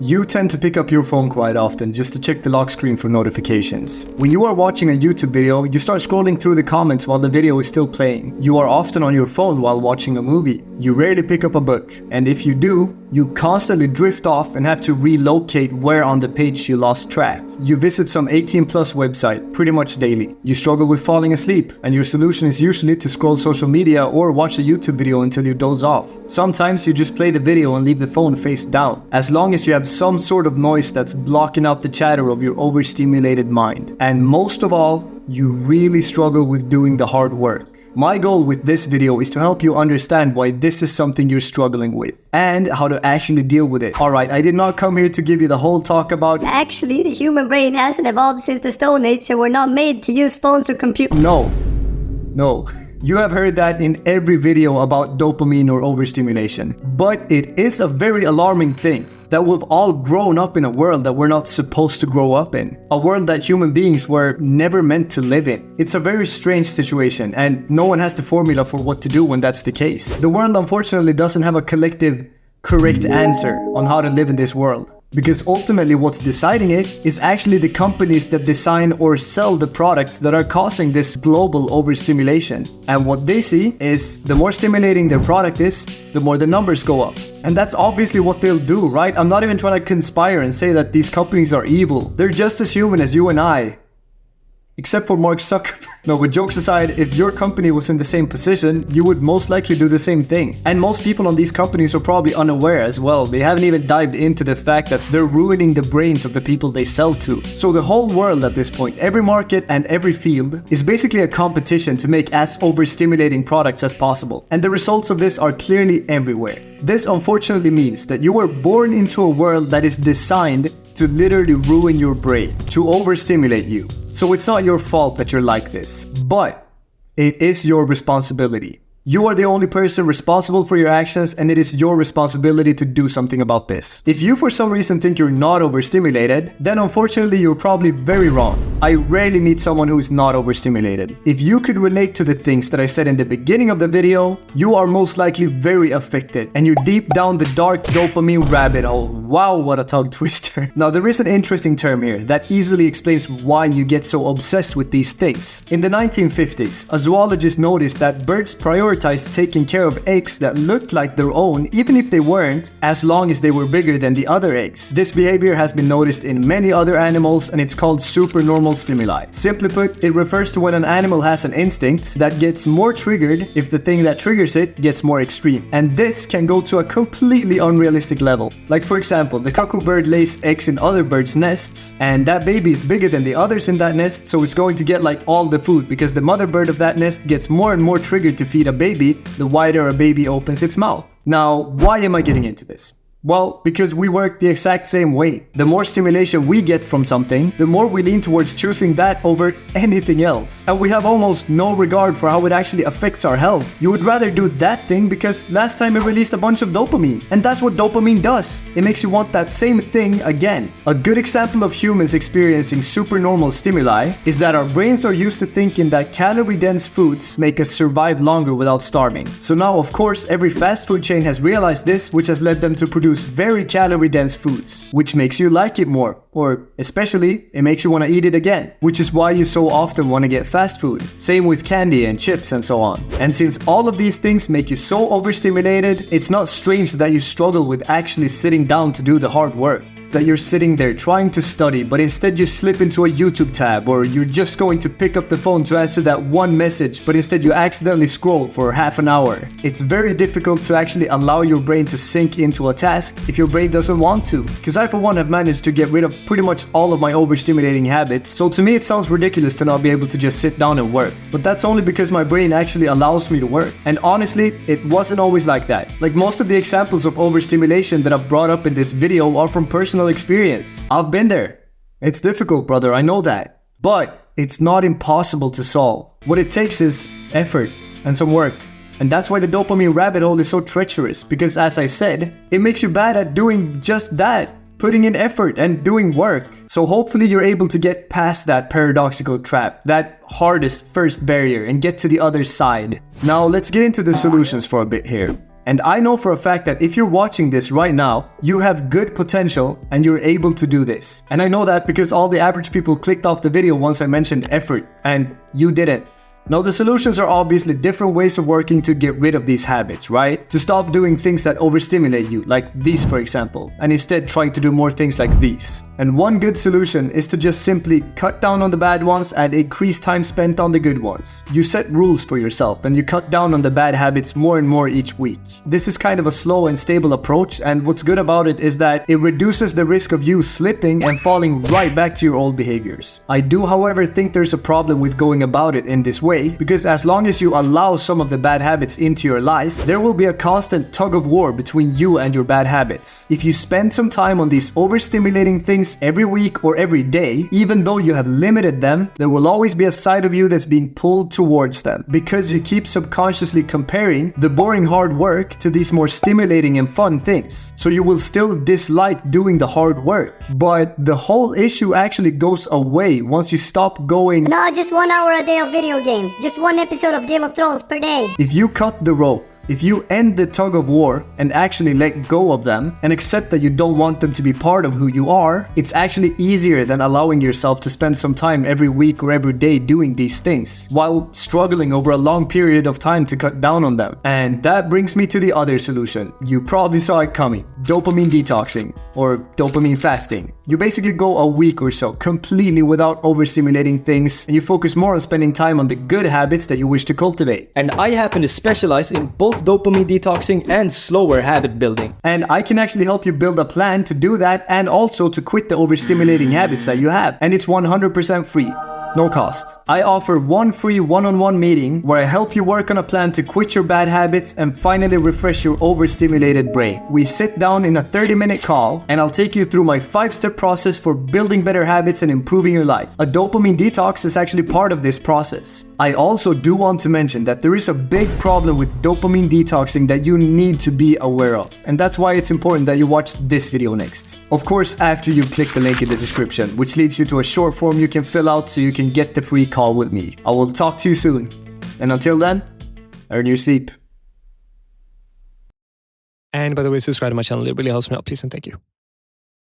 You tend to pick up your phone quite often just to check the lock screen for notifications. When you are watching a YouTube video, you start scrolling through the comments while the video is still playing. You are often on your phone while watching a movie. You rarely pick up a book, and if you do, you constantly drift off and have to relocate where on the page you lost track. You visit some 18+ website pretty much daily. You struggle with falling asleep, and your solution is usually to scroll social media or watch a YouTube video until you doze off. Sometimes you just play the video and leave the phone face down, as long as you have some sort of noise that's blocking out the chatter of your overstimulated mind. And most of all, you really struggle with doing the hard work. My goal with this video is to help you understand why this is something you're struggling with and how to actually deal with it. Alright, I did not come here to give you the whole talk about actually the human brain hasn't evolved since the Stone Age, so we're not made to use phones or computers. No. You have heard that in every video about dopamine or overstimulation. But it is a very alarming thing that we've all grown up in a world that we're not supposed to grow up in. A world that human beings were never meant to live in. It's a very strange situation, and no one has the formula for what to do when that's the case. The world unfortunately doesn't have a collective correct answer on how to live in this world. Because ultimately what's deciding it is actually the companies that design or sell the products that are causing this global overstimulation. And what they see is the more stimulating their product is, the more the numbers go up. And that's obviously what they'll do, right? I'm not even trying to conspire and say that these companies are evil. They're just as human as you and I. Except for Mark Zuckerberg. No, but jokes aside, if your company was in the same position, you would most likely do the same thing. And most people on these companies are probably unaware as well. They haven't even dived into the fact that they're ruining the brains of the people they sell to. So the whole world at this point, every market and every field, is basically a competition to make as overstimulating products as possible. And the results of this are clearly everywhere. This unfortunately means that you were born into a world that is designed to literally ruin your brain, to overstimulate you. So it's not your fault that you're like this, but it is your responsibility. You are the only person responsible for your actions, and it is your responsibility to do something about this. If you for some reason think you're not overstimulated, then unfortunately you're probably very wrong. I rarely meet someone who is not overstimulated. If you could relate to the things that I said in the beginning of the video, you are most likely very affected, and you're deep down the dark dopamine rabbit hole. Wow, what a tongue twister. Now there is an interesting term here that easily explains why you get so obsessed with these things. In the 1950s, a zoologist noticed that birds prioritized taking care of eggs that looked like their own, even if they weren't, as long as they were bigger than the other eggs. This behavior has been noticed in many other animals, and it's called supernormal stimuli. Simply put, it refers to when an animal has an instinct that gets more triggered if the thing that triggers it gets more extreme. And this can go to a completely unrealistic level. Like for example, the cuckoo bird lays eggs in other birds' nests, and that baby is bigger than the others in that nest, so it's going to get like all the food because the mother bird of that nest gets more and more triggered to feed a baby, the wider a baby opens its mouth. Now, why am I getting into this? Well, because we work the exact same way. The more stimulation we get from something, the more we lean towards choosing that over anything else. And we have almost no regard for how it actually affects our health. You would rather do that thing because last time it released a bunch of dopamine. And that's what dopamine does. It makes you want that same thing again. A good example of humans experiencing supernormal stimuli is that our brains are used to thinking that calorie-dense foods make us survive longer without starving. So now, of course, every fast food chain has realized this, which has led them to produce very calorie-dense foods, which makes you like it more, or especially, it makes you want to eat it again, which is why you so often want to get fast food. Same with candy and chips and so on. And since all of these things make you so overstimulated, it's not strange that you struggle with actually sitting down to do the hard work. That you're sitting there trying to study, but instead you slip into a YouTube tab, or you're just going to pick up the phone to answer that one message, but instead you accidentally scroll for half an hour. It's very difficult to actually allow your brain to sink into a task if your brain doesn't want to. Because I for one have managed to get rid of pretty much all of my overstimulating habits, so to me it sounds ridiculous to not be able to just sit down and work. But that's only because my brain actually allows me to work. And honestly, it wasn't always like that. Like most of the examples of overstimulation that I've brought up in this video are from personal experience. I've been there. It's difficult, brother, I know that. But it's not impossible to solve. What it takes is effort and some work. And that's why the dopamine rabbit hole is so treacherous, because as I said, it makes you bad at doing just that. Putting in effort and doing work. So hopefully you're able to get past that paradoxical trap, that hardest first barrier, and get to the other side. Now let's get into the solutions for a bit here. And I know for a fact that if you're watching this right now, you have good potential and you're able to do this. And I know that because all the average people clicked off the video once I mentioned effort, and you didn't. Now, the solutions are obviously different ways of working to get rid of these habits, right? To stop doing things that overstimulate you, like these for example, and instead trying to do more things like these. And one good solution is to just simply cut down on the bad ones and increase time spent on the good ones. You set rules for yourself and you cut down on the bad habits more and more each week. This is kind of a slow and stable approach, and what's good about it is that it reduces the risk of you slipping and falling right back to your old behaviors. I do, however, think there's a problem with going about it in this way, because as long as you allow some of the bad habits into your life, there will be a constant tug of war between you and your bad habits. If you spend some time on these overstimulating things every week or every day, even though you have limited them, there will always be a side of you that's being pulled towards them, because you keep subconsciously comparing the boring hard work to these more stimulating and fun things. So you will still dislike doing the hard work, but the whole issue actually goes away once you stop going, "No, just 1 hour a day of video games. Just one episode of Game of Thrones per day." If you cut the rope, if you end the tug of war and actually let go of them and accept that you don't want them to be part of who you are, it's actually easier than allowing yourself to spend some time every week or every day doing these things while struggling over a long period of time to cut down on them. And that brings me to the other solution. You probably saw it coming. Dopamine detoxing, or dopamine fasting. You basically go a week or so completely without overstimulating things, and you focus more on spending time on the good habits that you wish to cultivate. And I happen to specialize in both dopamine detoxing and slower habit building. And I can actually help you build a plan to do that and also to quit the overstimulating habits that you have. And it's 100% free. No cost. I offer one free one-on-one meeting where I help you work on a plan to quit your bad habits and finally refresh your overstimulated brain. We sit down in a 30-minute call and I'll take you through my 5-step process for building better habits and improving your life. A dopamine detox is actually part of this process. I also do want to mention that there is a big problem with dopamine detoxing that you need to be aware of. And that's why it's important that you watch this video next. Of course, after you click the link in the description, which leads you to a short form you can fill out so you can get the free call with me. I will talk to you soon. And until then, earn your sleep. And by the way, subscribe to my channel. It really helps me out. Please and thank you.